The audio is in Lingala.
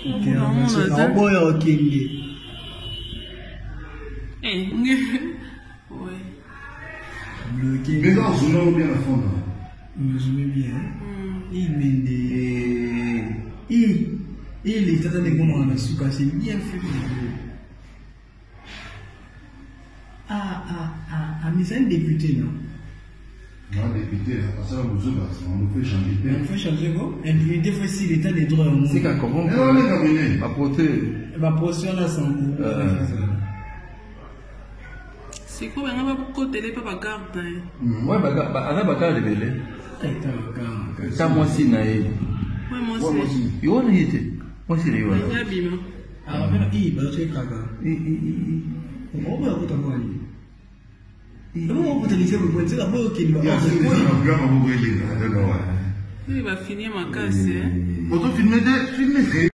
Mais là, on zoome bien à fond. On zoome bien. Il est très bon dans la soupe, c'est bien fait. Mais c'est un député, non? Non, député, parce que on nous fait changer. On fait changer quoi? Un député fait si l'État des droits au monde. C'est quand comment? Non, on est terminé. Ma portée. Ma portion là, c'est un coup. C'est quoi, on va pas côté les pas garde. Ouais, bah, on a pas de belé. Ça, moi aussi, naïe. Ouais, moi aussi. Il y a une idée. Moi aussi, il y a une idée. Il y a une alors, maintenant, il va se caga. On va vous t'envoyer. On va te laisser vous pointer la boue qui va. Il va finir ma casse. On doit filmer.